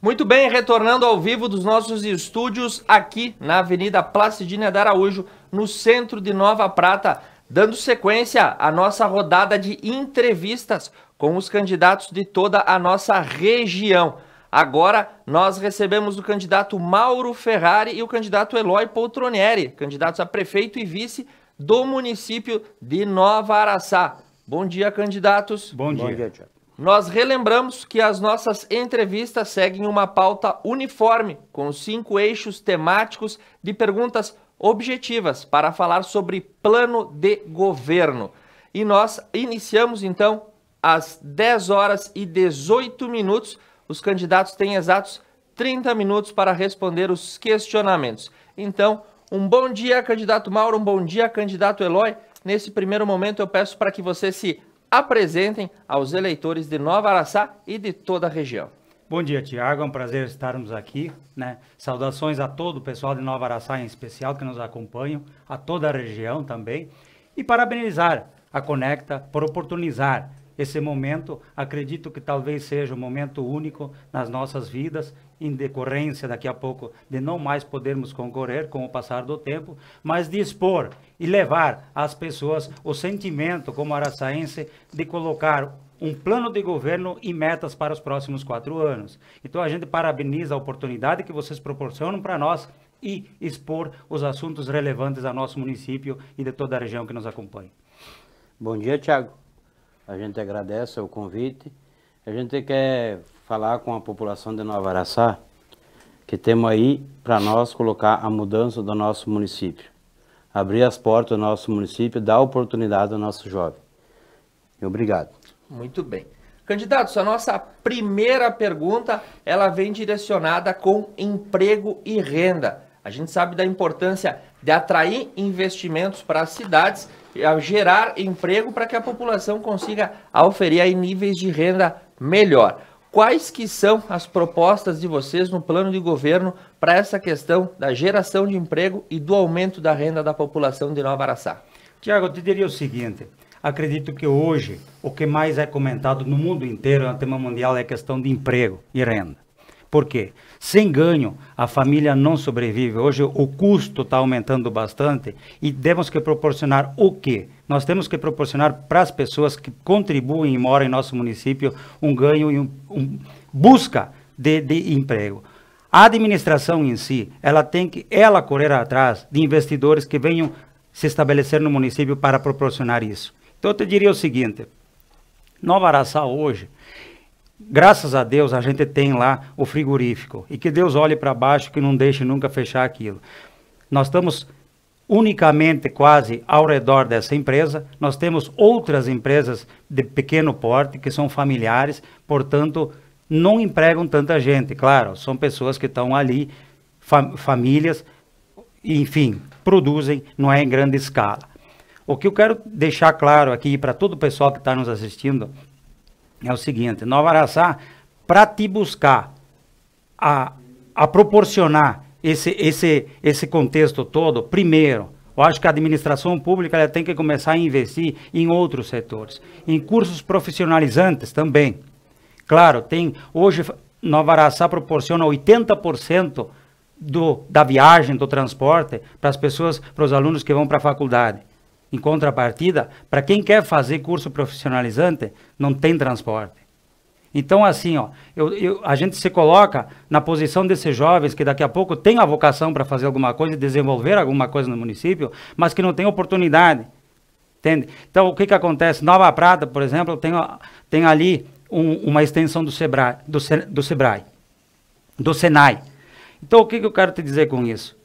Muito bem, retornando ao vivo dos nossos estúdios aqui na Avenida Placidina de Araújo, no centro de Nova Prata, dando sequência à nossa rodada de entrevistas com os candidatos de toda a nossa região. Agora nós recebemos o candidato Mauro Ferrari e o candidato Eloy Poltronieri, candidatos a prefeito e vice do município de Nova Araçá. Bom dia, candidatos. Bom dia, Tiago. Nós relembramos que as nossas entrevistas seguem uma pauta uniforme, com 5 eixos temáticos de perguntas objetivas para falar sobre plano de governo. E nós iniciamos então às 10 horas e 18 minutos. Os candidatos têm exatos 30 minutos para responder os questionamentos. Então, um bom dia, candidato Mauro, um bom dia, candidato Eloy. Nesse primeiro momento eu peço para que você se apresentem aos eleitores de Nova Araçá e de toda a região. Bom dia, Tiago, é um prazer estarmos aqui, né? Saudações a todo o pessoal de Nova Araçá em especial que nos acompanham, a toda a região também, e parabenizar a Conecta por oportunizar esse momento. Acredito que talvez seja um momento único nas nossas vidas, em decorrência daqui a pouco de não mais podermos concorrer com o passar do tempo, mas de expor e levar às pessoas o sentimento como araçaense de colocar um plano de governo e metas para os próximos 4 anos. Então a gente parabeniza a oportunidade que vocês proporcionam para nós e expor os assuntos relevantes ao nosso município e de toda a região que nos acompanha. Bom dia, Tiago. A gente agradece o convite. A gente quer falar com a população de Nova Araçá que temos aí para nós colocar a mudança do nosso município. Abrir as portas do nosso município, dar oportunidade ao nosso jovem. E obrigado. Muito bem. Candidatos, a nossa primeira pergunta, ela vem direcionada com emprego e renda. A gente sabe da importância de atrair investimentos para as cidades, gerar emprego para que a população consiga auferir aí níveis de renda melhor. Quais que são as propostas de vocês no plano de governo para essa questão da geração de emprego e do aumento da renda da população de Nova Araçá? Tiago, eu te diria o seguinte, acredito que hoje o que mais é comentado no mundo inteiro, no tema mundial, é a questão de emprego e renda. Por quê? Sem ganho, a família não sobrevive. Hoje o custo está aumentando bastante e temos que proporcionar o quê? Nós temos que proporcionar para as pessoas que contribuem e moram em nosso município um ganho e busca de emprego. A administração em si, ela tem que correr atrás de investidores que venham se estabelecer no município para proporcionar isso. Então eu te diria o seguinte, Nova Araçá hoje, graças a Deus, a gente tem lá o frigorífico. E que Deus olhe para baixo, que não deixe nunca fechar aquilo. Nós estamos unicamente quase ao redor dessa empresa. Nós temos outras empresas de pequeno porte, que são familiares, portanto, não empregam tanta gente. Claro, são pessoas que estão ali, famílias, enfim, produzem, não é em grande escala. O que eu quero deixar claro aqui para todo o pessoal que está nos assistindo, é o seguinte, Nova Araçá, para te buscar a proporcionar esse contexto todo, primeiro, eu acho que a administração pública ela tem que começar a investir em outros setores, em cursos profissionalizantes também. Claro, hoje Nova Araçá proporciona 80% da viagem, do transporte, para as pessoas, para os alunos que vão para a faculdade. Em contrapartida, para quem quer fazer curso profissionalizante, não tem transporte. Então, assim, ó, a gente se coloca na posição desses jovens que daqui a pouco têm a vocação para fazer alguma coisa e desenvolver alguma coisa no município, mas que não tem oportunidade. Entende? Então, o que acontece? Nova Prata, por exemplo, tem ali uma extensão do Sebrae, do Senai. Então, o que eu quero te dizer com isso?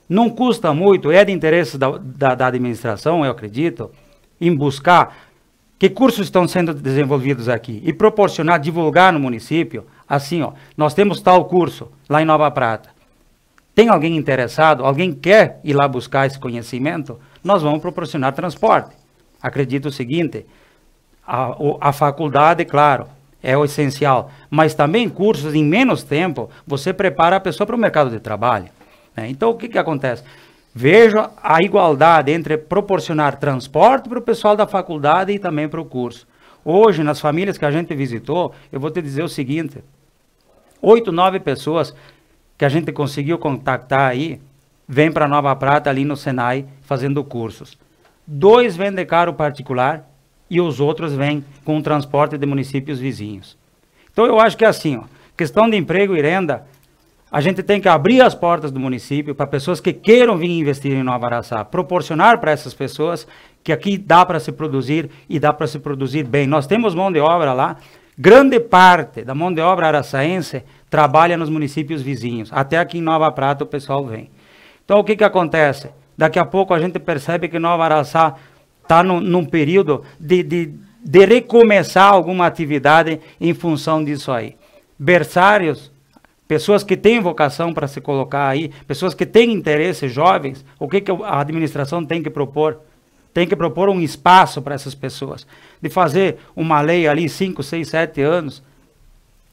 Não custa muito, é de interesse da administração, eu acredito, em buscar que cursos estão sendo desenvolvidos aqui e proporcionar, divulgar no município, assim, ó, nós temos tal curso lá em Nova Prata. Tem alguém interessado, alguém quer ir lá buscar esse conhecimento? Nós vamos proporcionar transporte. Acredito o seguinte, a faculdade, claro, é o essencial, mas também cursos em menos tempo, você prepara a pessoa para o mercado de trabalho. Então, o que acontece? Vejo a igualdade entre proporcionar transporte para o pessoal da faculdade e também para o curso. Hoje, nas famílias que a gente visitou, eu vou te dizer o seguinte, 8, 9 pessoas que a gente conseguiu contactar aí, vêm para Nova Prata ali no Senai fazendo cursos. 2 vêm de carro particular e os outros vêm com o transporte de municípios vizinhos. Então eu acho que é assim, ó, questão de emprego e renda, a gente tem que abrir as portas do município para pessoas que queiram vir investir em Nova Araçá, proporcionar para essas pessoas que aqui dá para se produzir e dá para se produzir bem. Nós temos mão de obra lá, grande parte da mão de obra araçaense trabalha nos municípios vizinhos, até aqui em Nova Prata o pessoal vem. Então o que acontece? Daqui a pouco a gente percebe que Nova Araçá está num período de recomeçar alguma atividade em função disso aí. Berçários, pessoas que têm vocação para se colocar aí, pessoas que têm interesse, jovens, o que a administração tem que propor? Tem que propor um espaço para essas pessoas. De fazer uma lei ali, 5, 6, 7 anos,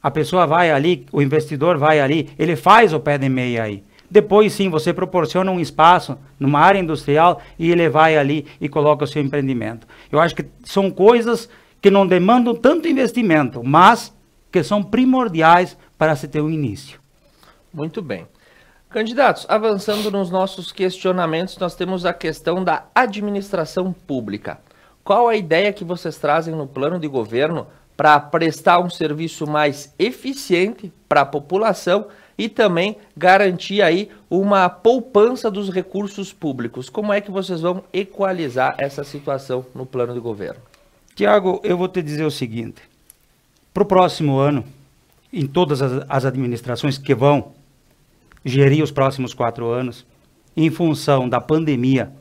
a pessoa vai ali, o investidor vai ali, ele faz o pé de meia aí. Depois sim, você proporciona um espaço numa área industrial e ele vai ali e coloca o seu empreendimento. Eu acho que são coisas que não demandam tanto investimento, mas que são primordiais para se ter um início. Muito bem. Candidatos, avançando nos nossos questionamentos, nós temos a questão da administração pública. Qual a ideia que vocês trazem no plano de governo para prestar um serviço mais eficiente para a população e também garantir aí uma poupança dos recursos públicos? Como é que vocês vão equalizar essa situação no plano de governo? Tiago, eu vou te dizer o seguinte. Para o próximo ano, em todas as administrações que vão gerir os próximos 4 anos, em função da pandemia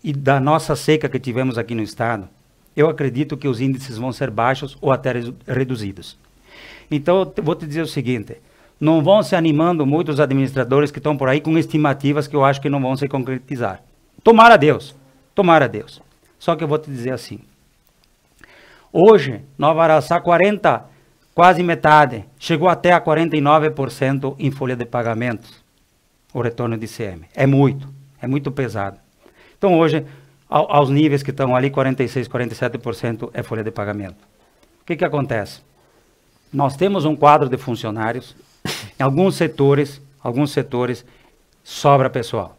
e da nossa seca que tivemos aqui no estado, eu acredito que os índices vão ser baixos ou até reduzidos. Então, eu vou te dizer o seguinte, não vão se animando muitos administradores que estão por aí com estimativas que eu acho que não vão se concretizar. Tomara a Deus, tomara a Deus. Só que eu vou te dizer assim, hoje, Nova Araçá, quase metade, chegou até a 49% em folha de pagamentos, o retorno de ICM. É muito pesado. Então hoje, aos níveis que estão ali, 46%, 47% é folha de pagamento. O que acontece? Nós temos um quadro de funcionários, em alguns setores sobra pessoal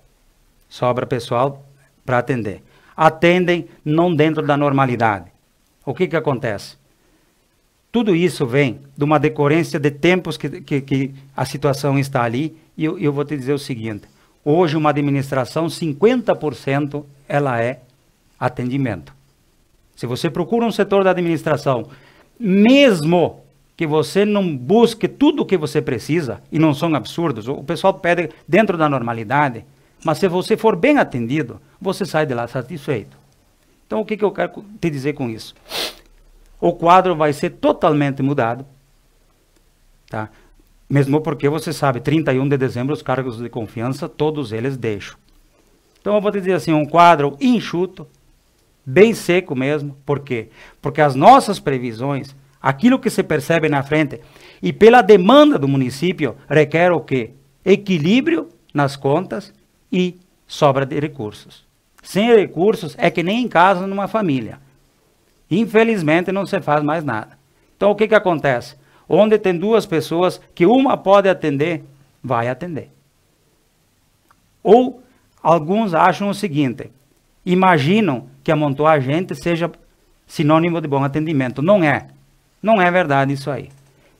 para atender. Atendem não dentro da normalidade. O que acontece? Tudo isso vem de uma decorrência de tempos que a situação está ali, e eu vou te dizer o seguinte, hoje uma administração, 50% ela é atendimento. Se você procura um setor da administração, mesmo que você não busque tudo o que você precisa, e não são absurdos, o pessoal pede dentro da normalidade, mas se você for bem atendido, você sai de lá satisfeito. Então o que eu quero te dizer com isso? O quadro vai ser totalmente mudado, tá? Mesmo porque você sabe, 31 de dezembro os cargos de confiança, todos eles deixam. Então eu vou te dizer assim, um quadro enxuto, bem seco mesmo. Por quê? Porque as nossas previsões, aquilo que se percebe na frente, e pela demanda do município, requer o quê? Equilíbrio nas contas e sobra de recursos. Sem recursos é que nem em casa numa família. Infelizmente não se faz mais nada. Então o que acontece? Onde tem 2 pessoas que uma pode atender, vai atender. Ou alguns acham o seguinte, imaginam que amontoar gente seja sinônimo de bom atendimento. Não é. Não é verdade isso aí.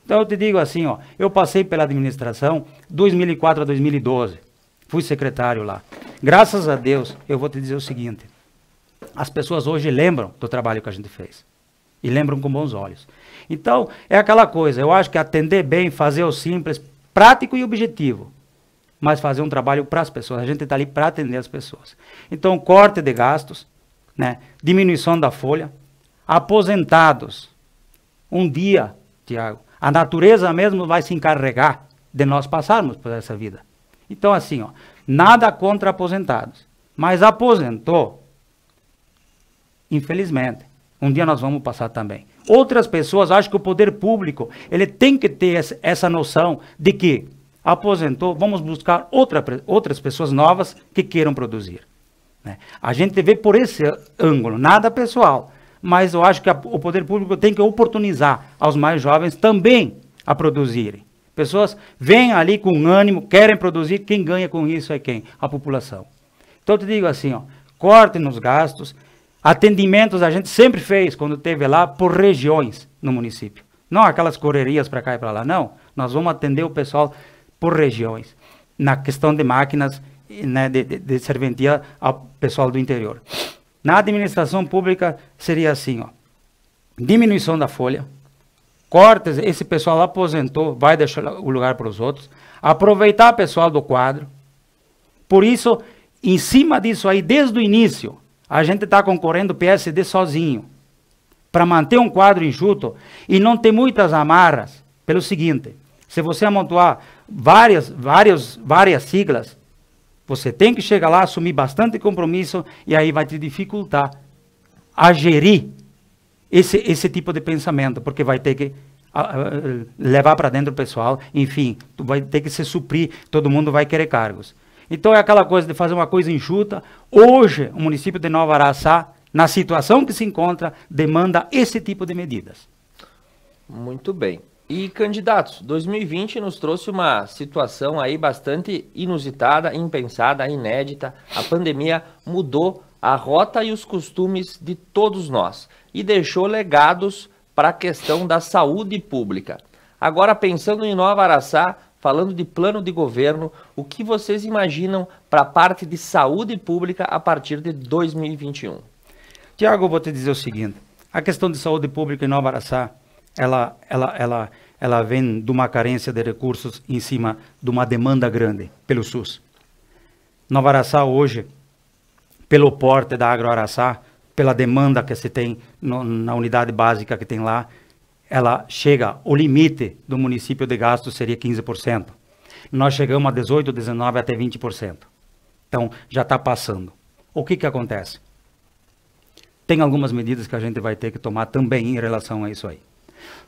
Então eu te digo assim, ó, eu passei pela administração 2004 a 2012. Fui secretário lá. Graças a Deus, eu vou te dizer o seguinte, as pessoas hoje lembram do trabalho que a gente fez. E lembram com bons olhos. Então, é aquela coisa, eu acho que atender bem, fazer o simples, prático e objetivo. Mas fazer um trabalho para as pessoas. A gente está ali para atender as pessoas. Então, corte de gastos, né? Diminuição da folha. Aposentados. Um dia, Tiago, a natureza mesmo vai se encarregar de nós passarmos por essa vida. Então, assim, ó, nada contra aposentados. Mas aposentou, infelizmente, um dia nós vamos passar também. Outras pessoas acham que o poder público, ele tem que ter essa noção de que aposentou, vamos buscar outras pessoas novas que queiram produzir. Né? A gente vê por esse ângulo, nada pessoal, mas eu acho que o poder público tem que oportunizar aos mais jovens também a produzirem. Pessoas vêm ali com ânimo, querem produzir, quem ganha com isso é quem? A população. Então eu te digo assim, ó, corte nos gastos, atendimentos a gente sempre fez, quando teve lá, por regiões no município. Não aquelas correrias para cá e para lá, não. Nós vamos atender o pessoal por regiões. Na questão de máquinas, né, de serventia ao pessoal do interior. Na administração pública seria assim, ó, diminuição da folha, cortes, esse pessoal aposentou, vai deixar o lugar para os outros, aproveitar o pessoal do quadro. Por isso, em cima disso aí, desde o início, a gente está concorrendo PSD sozinho, para manter um quadro enxuto e não ter muitas amarras, pelo seguinte, se você amontoar várias siglas, você tem que chegar lá, assumir bastante compromisso e aí vai te dificultar a gerir esse tipo de pensamento, porque vai ter que levar para dentro o pessoal, enfim, tu vai ter que se suprir, todo mundo vai querer cargos. Então é aquela coisa de fazer uma coisa enxuta. Hoje, o município de Nova Araçá, na situação que se encontra, demanda esse tipo de medidas. Muito bem. E candidatos, 2020 nos trouxe uma situação aí bastante inusitada, impensada, inédita. A pandemia mudou a rota e os costumes de todos nós e deixou legados para a questão da saúde pública. Agora, pensando em Nova Araçá, falando de plano de governo, o que vocês imaginam para a parte de saúde pública a partir de 2021? Tiago, eu vou te dizer o seguinte, a questão de saúde pública em Nova Araçá, ela vem de uma carência de recursos em cima de uma demanda grande pelo SUS. Nova Araçá hoje, pelo porte da Agro Araçá, pela demanda que se tem na unidade básica que tem lá, ela chega, o limite do município de gasto seria 15%. Nós chegamos a 18%, 19% até 20%. Então, já está passando. O que acontece? Tem algumas medidas que a gente vai ter que tomar também em relação a isso aí.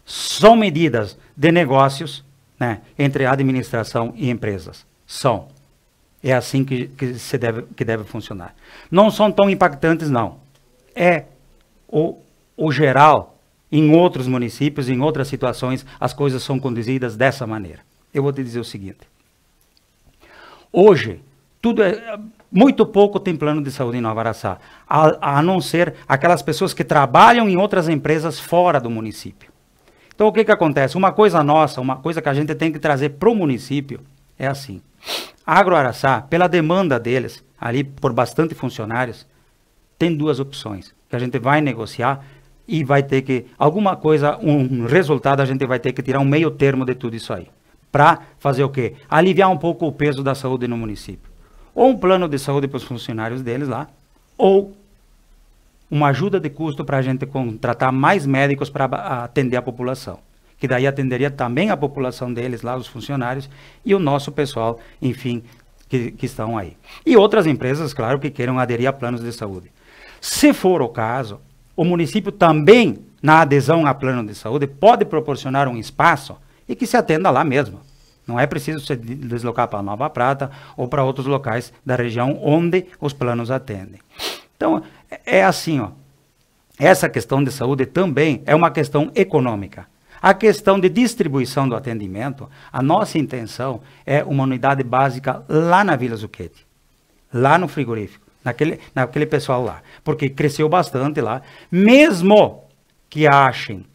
São medidas de negócios, né, entre administração e empresas. São. É assim que deve funcionar. Não são tão impactantes, não. É o geral, em outros municípios, em outras situações, as coisas são conduzidas dessa maneira. Eu vou te dizer o seguinte. Hoje, muito pouco tem plano de saúde em Nova Araçá, a não ser aquelas pessoas que trabalham em outras empresas fora do município. Então, o que acontece? Uma coisa nossa, uma coisa que a gente tem que trazer para o município, é assim. A Agro Araçá, pela demanda deles, ali por bastante funcionários, tem duas opções, que a gente vai negociar e vai ter que, alguma coisa, um resultado, a gente vai ter que tirar um meio termo de tudo isso aí. Para fazer o quê? Aliviar um pouco o peso da saúde no município. Ou um plano de saúde para os funcionários deles lá, ou uma ajuda de custo para a gente contratar mais médicos para atender a população. Que daí atenderia também a população deles lá, os funcionários, e o nosso pessoal, enfim, que estão aí. E outras empresas, claro, que queiram aderir a planos de saúde. Se for o caso, o município também, na adesão a plano de saúde, pode proporcionar um espaço e que se atenda lá mesmo. Não é preciso se deslocar para Nova Prata ou para outros locais da região onde os planos atendem. Então, é assim, ó. Essa questão de saúde também é uma questão econômica. A questão de distribuição do atendimento, a nossa intenção é uma unidade básica lá na Vila Zucchetti, lá no frigorífico, naquele pessoal lá, porque cresceu bastante lá, mesmo que achem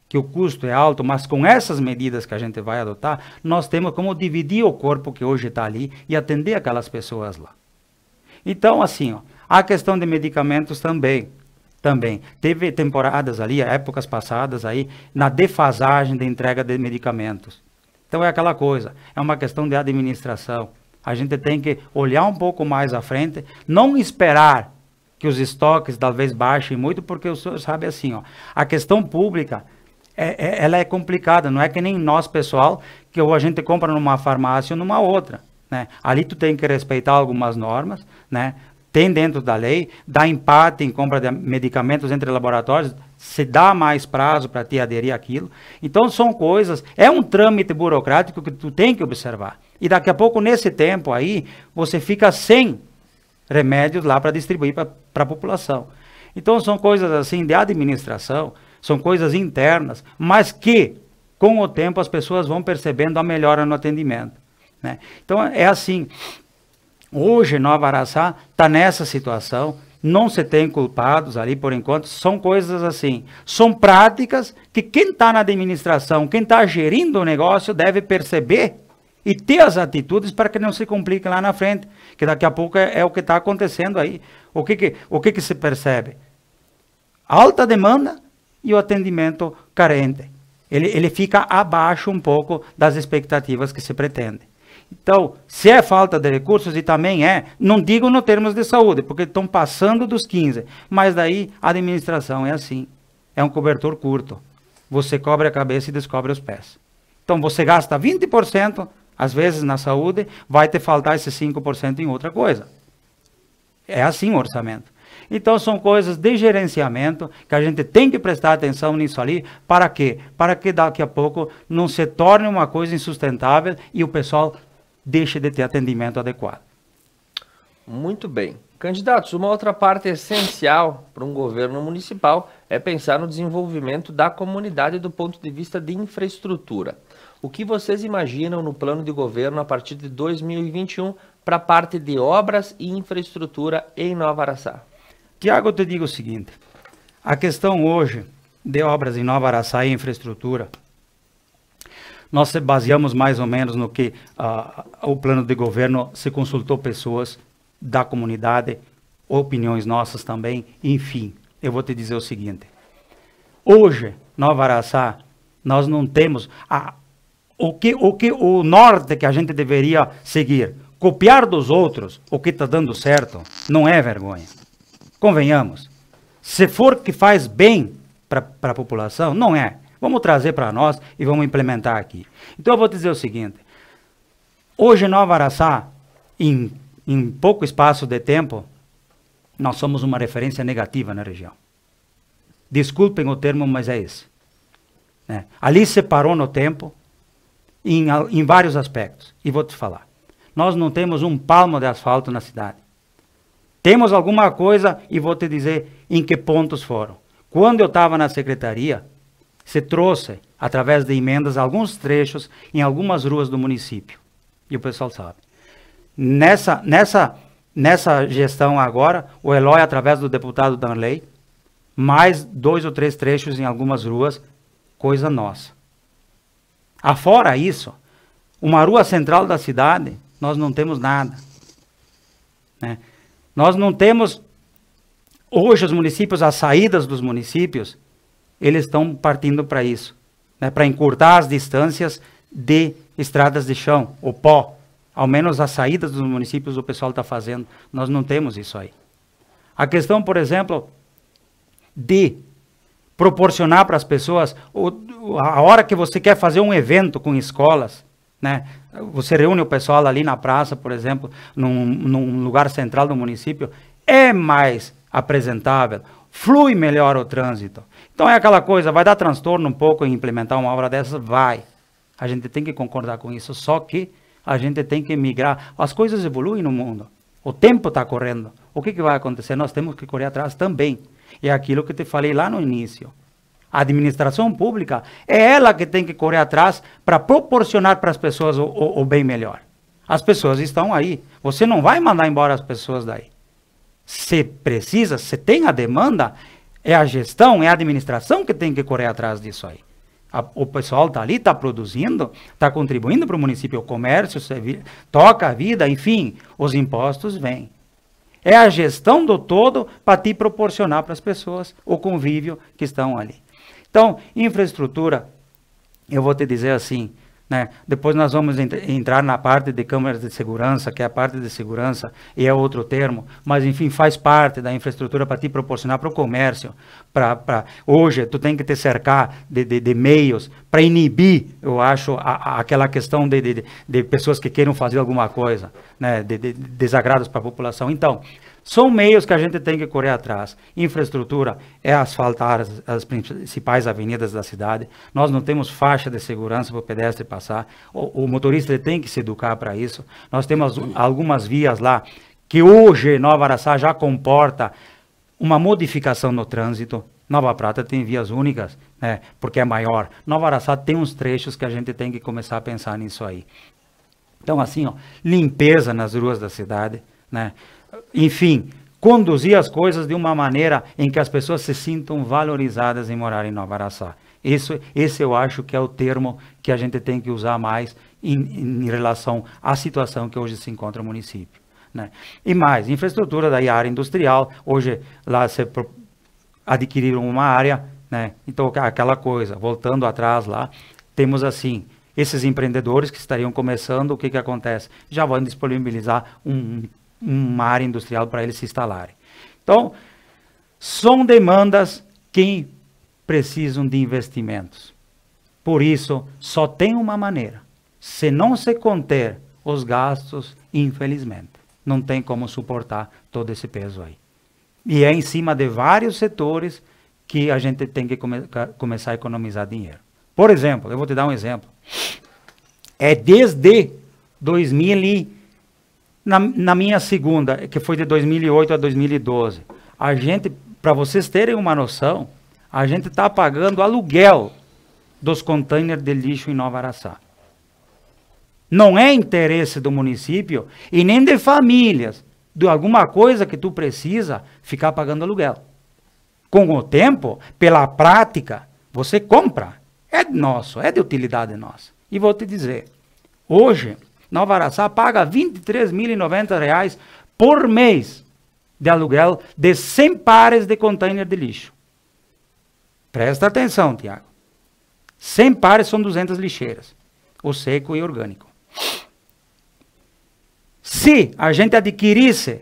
que o custo é alto, mas com essas medidas que a gente vai adotar, nós temos como dividir o corpo que hoje está ali e atender aquelas pessoas lá. Então, assim, ó, a questão de medicamentos também. Teve temporadas ali, épocas passadas aí, na defasagem de entrega de medicamentos. Então é aquela coisa, é uma questão de administração. A gente tem que olhar um pouco mais à frente, não esperar que os estoques talvez baixem muito, porque o senhor sabe assim, ó, a questão pública, ela é complicada, não é que nem nós, pessoal, que a gente compra numa farmácia ou numa outra, né? Ali tu tem que respeitar algumas normas, né? Tem dentro da lei, dá empate em compra de medicamentos entre laboratórios, se dá mais prazo para te aderir àquilo. Então são coisas, é um trâmite burocrático que tu tem que observar. E daqui a pouco, nesse tempo aí, você fica sem remédios lá para distribuir para a população. Então são coisas assim de administração, são coisas internas, mas que com o tempo as pessoas vão percebendo a melhora no atendimento, né? Então é assim, hoje Nova Araçá está nessa situação, não se tem culpados ali por enquanto, são coisas assim, são práticas que quem está na administração, quem está gerindo o negócio deve perceber e ter as atitudes para que não se complique lá na frente, que daqui a pouco é o que está acontecendo aí. O que se percebe? Alta demanda e o atendimento carente. Ele fica abaixo um pouco das expectativas que se pretende. Então, se é falta de recursos, e também não digo no termos de saúde, porque estão passando dos 15, mas daí a administração é assim, é um cobertor curto. Você cobre a cabeça e descobre os pés. Então, você gasta 20%, às vezes na saúde, vai te faltar esse 5% em outra coisa. É assim o orçamento. Então, são coisas de gerenciamento que a gente tem que prestar atenção nisso ali. Para quê? Para que daqui a pouco não se torne uma coisa insustentável e o pessoal deixe de ter atendimento adequado. Muito bem. Candidatos, uma outra parte essencial para um governo municipal é pensar no desenvolvimento da comunidade do ponto de vista de infraestrutura. O que vocês imaginam no plano de governo a partir de 2021 para a parte de obras e infraestrutura em Nova Araçá? Tiago, eu te digo o seguinte, a questão hoje de obras em Nova Araçá e infraestrutura, nós se baseamos mais ou menos no que o plano de governo se consultou pessoas da comunidade, opiniões nossas também, enfim, eu vou te dizer o seguinte, hoje, Nova Araçá, nós não temos o norte que a gente deveria seguir, copiar dos outros o que está dando certo, não é vergonha. Convenhamos, se for que faz bem para a população, não é. Vamos trazer para nós e vamos implementar aqui. Então eu vou dizer o seguinte, hoje Nova Araçá, em pouco espaço de tempo, nós somos uma referência negativa na região. Desculpem o termo, mas é esse. Né? Ali se parou no tempo, em vários aspectos. E vou te falar, nós não temos um palmo de asfalto na cidade. Temos alguma coisa e vou te dizer em que pontos foram. Quando eu estava na secretaria, se trouxe, através de emendas, alguns trechos em algumas ruas do município. E o pessoal sabe. Nessa gestão agora, o Eloy, através do deputado Danley, mais 2 ou 3 trechos em algumas ruas, coisa nossa. Afora isso, uma rua central da cidade, nós não temos nada. Né? Nós não temos, hoje os municípios, as saídas dos municípios, eles estão partindo para isso, né? Para encurtar as distâncias de estradas de chão, ou pó. Ao menos as saídas dos municípios o pessoal está fazendo. Nós não temos isso aí. A questão, por exemplo, de proporcionar para as pessoas, a hora que você quer fazer um evento com escolas, né? Você reúne o pessoal ali na praça, por exemplo, num lugar central do município, é mais apresentável, flui melhor o trânsito. Então é aquela coisa, vai dar transtorno um pouco em implementar uma obra dessa? Vai. A gente tem que concordar com isso, só que a gente tem que migrar. As coisas evoluem no mundo, o tempo está correndo. O que vai acontecer? Nós temos que correr atrás também. É aquilo que te falei lá no início. A administração pública é ela que tem que correr atrás para proporcionar para as pessoas o bem melhor. As pessoas estão aí. Você não vai mandar embora as pessoas daí. Se precisa, se tem a demanda, é a gestão, é a administração que tem que correr atrás disso aí. O pessoal está ali, está produzindo, está contribuindo para o município, o comércio, toca a vida, enfim, os impostos vêm. É a gestão do todo para te proporcionar para as pessoas o convívio que estão ali. Então, infraestrutura, eu vou te dizer assim, né? Depois nós vamos entrar na parte de câmeras de segurança, que é a parte de segurança, e é outro termo, mas enfim, faz parte da infraestrutura para te proporcionar para o comércio. Hoje, tu tem que te cercar de meios para inibir, eu acho, aquela questão de pessoas que queiram fazer alguma coisa, né? De desagrados para a população. Então, são meios que a gente tem que correr atrás. Infraestrutura é asfaltar as principais avenidas da cidade. Nós não temos faixa de segurança para o pedestre passar. O motorista tem que se educar para isso. Nós temos algumas vias lá que hoje Nova Araçá já comporta uma modificação no trânsito. Nova Prata tem vias únicas, né, porque é maior. Nova Araçá tem uns trechos que a gente tem que começar a pensar nisso aí. Então, assim, ó, limpeza nas ruas da cidade, né? Enfim, conduzir as coisas de uma maneira em que as pessoas se sintam valorizadas em morar em Nova Araçá. Esse eu acho que é o termo que a gente tem que usar mais em relação à situação que hoje se encontra o município, né? E mais, infraestrutura da área industrial, hoje lá se adquiriram uma área, né? Então, aquela coisa, voltando atrás lá, temos assim, esses empreendedores que estariam começando, o que que acontece? Já vão disponibilizar uma área industrial para eles se instalarem. Então, são demandas que precisam de investimentos. Por isso, só tem uma maneira. Se não se conter os gastos, infelizmente, não tem como suportar todo esse peso aí. E é em cima de vários setores que a gente tem que começar a economizar dinheiro. Por exemplo, eu vou te dar um exemplo. É desde 2000 na minha segunda, que foi de 2008 a 2012, a gente, para vocês terem uma noção, a gente está pagando aluguel dos containers de lixo em Nova Araçá. Não é interesse do município e nem de famílias, de alguma coisa que tu precisa, ficar pagando aluguel. Com o tempo, pela prática, você compra. É nosso, é de utilidade nossa. E vou te dizer, hoje, Nova Araçá paga R$ 23.090 por mês de aluguel de 100 pares de container de lixo. Presta atenção, Tiago. 100 pares são 200 lixeiras, o seco e orgânico. Se a gente adquirisse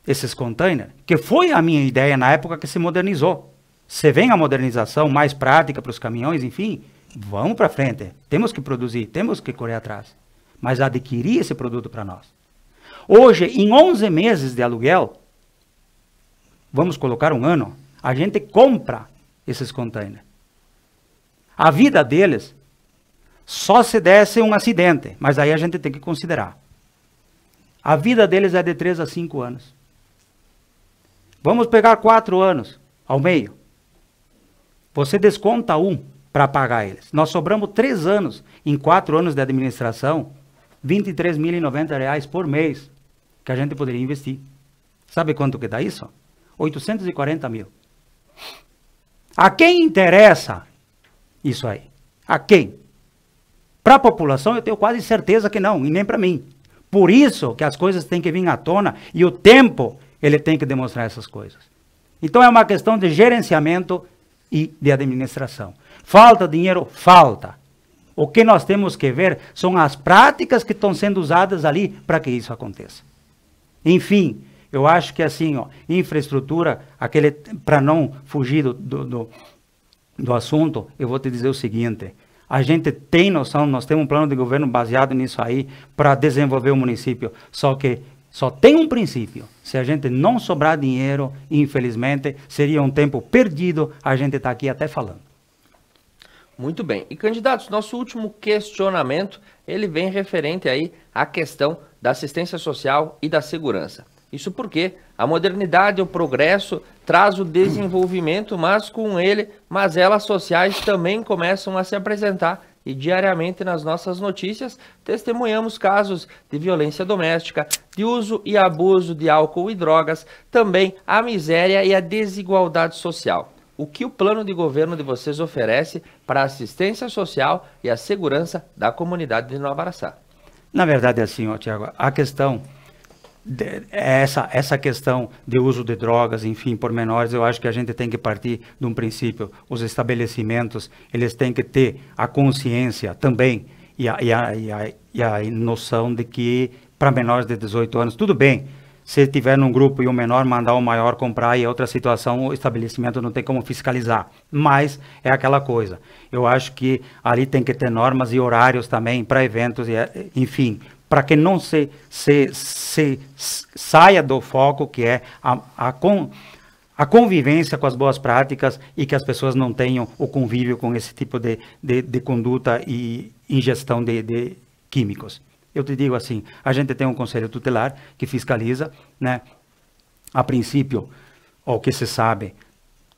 esses containers, que foi a minha ideia na época que se modernizou, se vem a modernização mais prática para os caminhões, enfim, vamos para frente. Temos que produzir, temos que correr atrás. Mas adquirir esse produto para nós. Hoje, em 11 meses de aluguel, vamos colocar um ano, a gente compra esses containers. A vida deles só se desse um acidente, mas aí a gente tem que considerar. A vida deles é de 3 a 5 anos. Vamos pegar 4 anos ao meio. Você desconta 1 para pagar eles. Nós sobramos 3 anos em 4 anos de administração, R$ 23.090 por mês que a gente poderia investir. Sabe quanto que dá isso? 840 mil. A quem interessa isso aí? A quem? Para a população eu tenho quase certeza que não, e nem para mim. Por isso que as coisas têm que vir à tona e o tempo ele tem que demonstrar essas coisas. Então é uma questão de gerenciamento e de administração. Falta dinheiro? Falta. O que nós temos que ver são as práticas que estão sendo usadas ali para que isso aconteça. Enfim, eu acho que assim, ó, infraestrutura, para não fugir do assunto, eu vou te dizer o seguinte, a gente tem noção, nós temos um plano de governo baseado nisso aí para desenvolver o município, só que só tem um princípio, se a gente não sobrar dinheiro, infelizmente, seria um tempo perdido, a gente está aqui até falando. Muito bem. E, candidatos, nosso último questionamento, ele vem referente aí à questão da assistência social e da segurança. Isso porque a modernidade e o progresso traz o desenvolvimento, mas com ele, mazelas sociais também começam a se apresentar e diariamente nas nossas notícias testemunhamos casos de violência doméstica, de uso e abuso de álcool e drogas, também a miséria e a desigualdade social. O que o plano de governo de vocês oferece para a assistência social e a segurança da comunidade de Nova Araçá? Na verdade, assim, ó, Tiago, a questão, essa questão de uso de drogas, enfim, pormenores, eu acho que a gente tem que partir de um princípio. Os estabelecimentos, eles têm que ter a consciência também e a noção de que para menores de 18 anos, tudo bem. Se tiver num grupo e o menor mandar o maior comprar e é outra situação, o estabelecimento não tem como fiscalizar. Mas é aquela coisa. Eu acho que ali tem que ter normas e horários também para eventos, enfim, para que não se saia do foco que é a convivência com as boas práticas e que as pessoas não tenham o convívio com esse tipo de conduta e ingestão de químicos. Eu te digo assim, a gente tem um conselho tutelar que fiscaliza, né? A princípio, o que se sabe,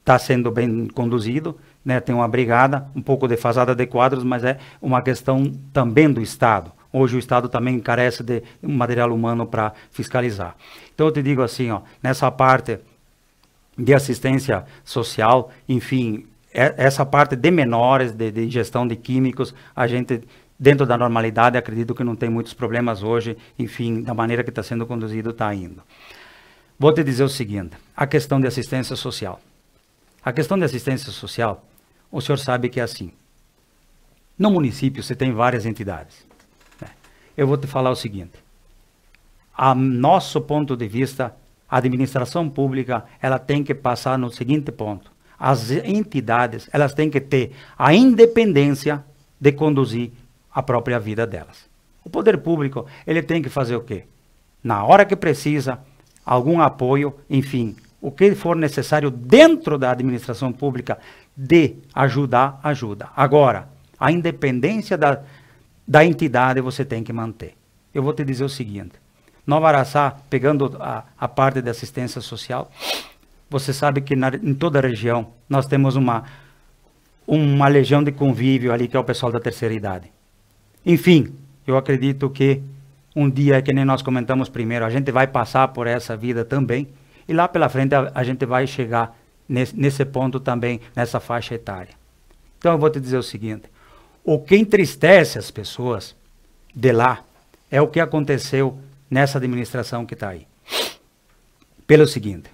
está sendo bem conduzido, né? Tem uma brigada um pouco defasada de quadros, mas é uma questão também do Estado. Hoje o Estado também carece de material humano para fiscalizar. Então eu te digo assim, ó, nessa parte de assistência social, enfim, essa parte de menores, de gestão de químicos, a gente, dentro da normalidade, acredito que não tem muitos problemas hoje, enfim, da maneira que está sendo conduzido, está indo. Vou te dizer o seguinte, a questão de assistência social. A questão de assistência social, o senhor sabe que é assim. No município você tem várias entidades. Né? Eu vou te falar o seguinte, a nosso ponto de vista, a administração pública, ela tem que passar no seguinte ponto. As entidades, elas têm que ter a independência de conduzir a própria vida delas. O poder público, ele tem que fazer o quê? Na hora que precisa, algum apoio, enfim, o que for necessário dentro da administração pública de ajudar, ajuda. Agora, a independência da entidade você tem que manter. Eu vou te dizer o seguinte, Nova Araçá, pegando a parte de assistência social, você sabe que em toda a região nós temos uma legião de convívio ali, que é o pessoal da terceira idade. Enfim, eu acredito que um dia, que nem nós comentamos primeiro, a gente vai passar por essa vida também, e lá pela frente a gente vai chegar nesse ponto também, nessa faixa etária. Então eu vou te dizer o seguinte, o que entristece as pessoas de lá é o que aconteceu nessa administração que está aí. Pelo seguinte,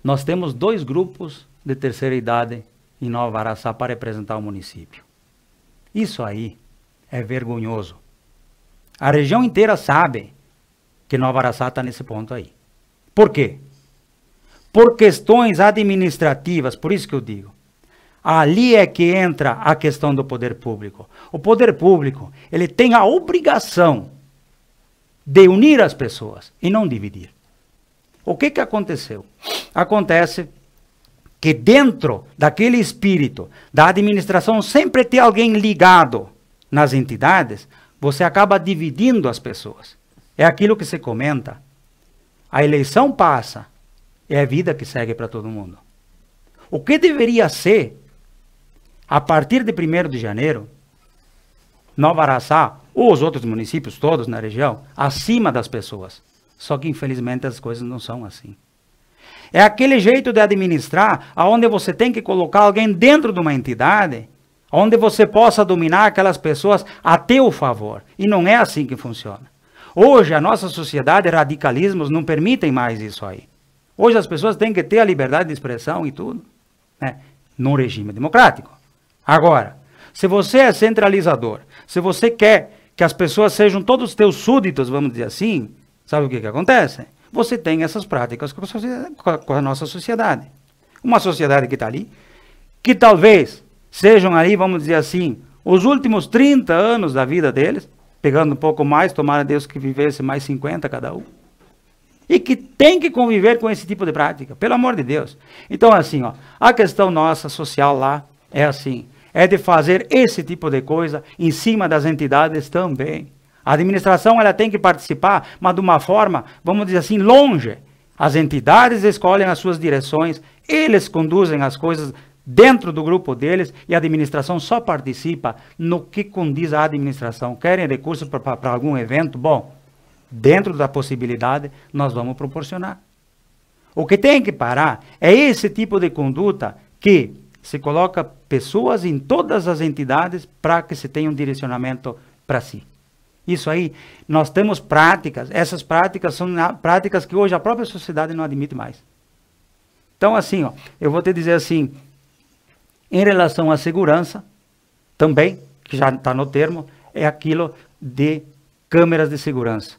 nós temos 2 grupos de terceira idade em Nova Araçá para representar o município. Isso aí é vergonhoso. A região inteira sabe que Nova Araçá está nesse ponto aí. Por quê? Por questões administrativas, por isso que eu digo. Ali é que entra a questão do poder público. O poder público, ele tem a obrigação de unir as pessoas e não dividir. O que aconteceu? Acontece que dentro daquele espírito da administração sempre tem alguém ligado nas entidades, você acaba dividindo as pessoas. É aquilo que se comenta. A eleição passa, é a vida que segue para todo mundo. O que deveria ser, a partir de 1º de janeiro, Nova Araçá, ou os outros municípios todos na região, acima das pessoas. Só que infelizmente as coisas não são assim. É aquele jeito de administrar, onde você tem que colocar alguém dentro de uma entidade, onde você possa dominar aquelas pessoas a teu favor. E não é assim que funciona. Hoje a nossa sociedade, radicalismos não permitem mais isso aí. Hoje as pessoas têm que ter a liberdade de expressão e tudo, né? Num regime democrático. Agora, se você é centralizador, se você quer que as pessoas sejam todos teus súditos, vamos dizer assim, sabe o que acontece? Você tem essas práticas com a nossa sociedade. Uma sociedade que está ali, que talvez sejam ali, vamos dizer assim, os últimos 30 anos da vida deles, pegando um pouco mais, tomara Deus que vivesse mais 50 cada um, e que tem que conviver com esse tipo de prática, pelo amor de Deus. Então, assim, ó, a questão nossa social lá é assim, é de fazer esse tipo de coisa em cima das entidades também. A administração ela tem que participar, mas de uma forma, vamos dizer assim, longe. As entidades escolhem as suas direções, eles conduzem as coisas dentro do grupo deles e a administração só participa no que condiz à administração. Querem recursos para algum evento? Bom, dentro da possibilidade, nós vamos proporcionar. O que tem que parar é esse tipo de conduta que se coloca pessoas em todas as entidades para que se tenha um direcionamento para si. Isso aí, nós temos práticas, essas práticas são práticas que hoje a própria sociedade não admite mais. Então, assim, ó, eu vou te dizer assim, em relação à segurança, também, que já está no termo, é aquilo de câmeras de segurança.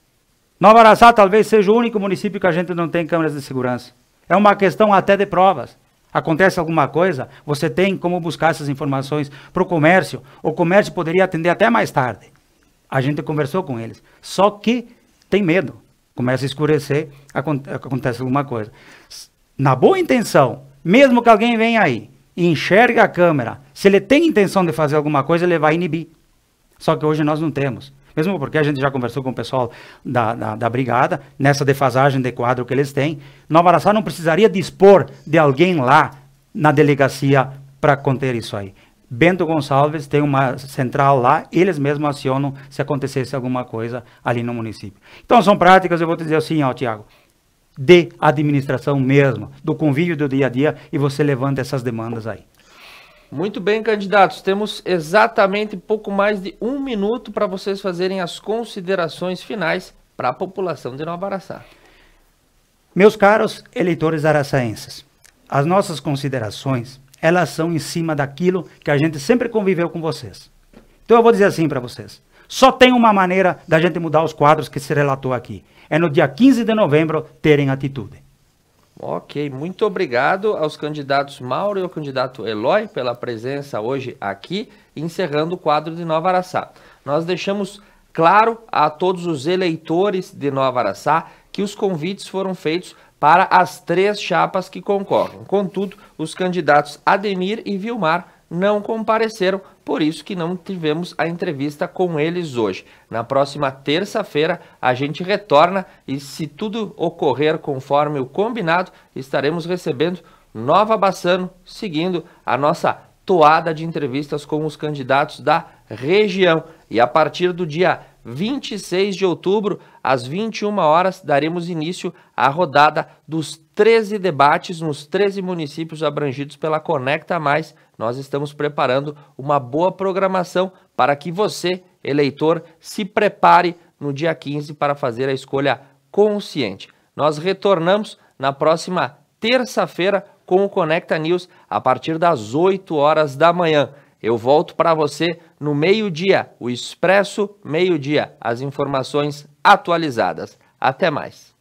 Nova Araçá talvez seja o único município que a gente não tem câmeras de segurança. É uma questão até de provas. Acontece alguma coisa, você tem como buscar essas informações para o comércio poderia atender até mais tarde. A gente conversou com eles, só que tem medo, começa a escurecer, acontece alguma coisa. Na boa intenção, mesmo que alguém venha aí e enxergue a câmera, se ele tem intenção de fazer alguma coisa, ele vai inibir. Só que hoje nós não temos. Mesmo porque a gente já conversou com o pessoal da brigada, nessa defasagem de quadro que eles têm, Nova Araçá não precisaria dispor de alguém lá na delegacia para conter isso aí. Bento Gonçalves tem uma central lá, eles mesmos acionam se acontecesse alguma coisa ali no município. Então são práticas, eu vou te dizer assim, ó, Tiago, de administração mesmo, do convívio do dia a dia, e você levanta essas demandas aí. Muito bem, candidatos, temos exatamente pouco mais de 1 minuto para vocês fazerem as considerações finais para a população de Nova Araçá. Meus caros eleitores araçaenses, as nossas considerações, elas são em cima daquilo que a gente sempre conviveu com vocês. Então eu vou dizer assim para vocês, só tem uma maneira da gente mudar os quadros que se relatou aqui, é no dia 15 de novembro terem atitude. Ok, muito obrigado aos candidatos Mauro e ao candidato Eloy pela presença hoje aqui, encerrando o quadro de Nova Araçá. Nós deixamos claro a todos os eleitores de Nova Araçá que os convites foram feitos para as 3 chapas que concorrem. Contudo, os candidatos Ademir e Vilmar não compareceram, por isso que não tivemos a entrevista com eles hoje. Na próxima terça-feira a gente retorna e, se tudo ocorrer conforme o combinado, estaremos recebendo Nova Bassano, seguindo a nossa toada de entrevistas com os candidatos da região. E a partir do dia 26 de outubro, às 21 horas, daremos início à rodada dos 13 debates nos 13 municípios abrangidos pela Conecta Mais. Nós estamos preparando uma boa programação para que você, eleitor, se prepare no dia 15 para fazer a escolha consciente. Nós retornamos na próxima terça-feira com o Conecta News a partir das 8 horas da manhã. Eu volto para você no meio-dia, o Expresso Meio-Dia, as informações atualizadas. Até mais.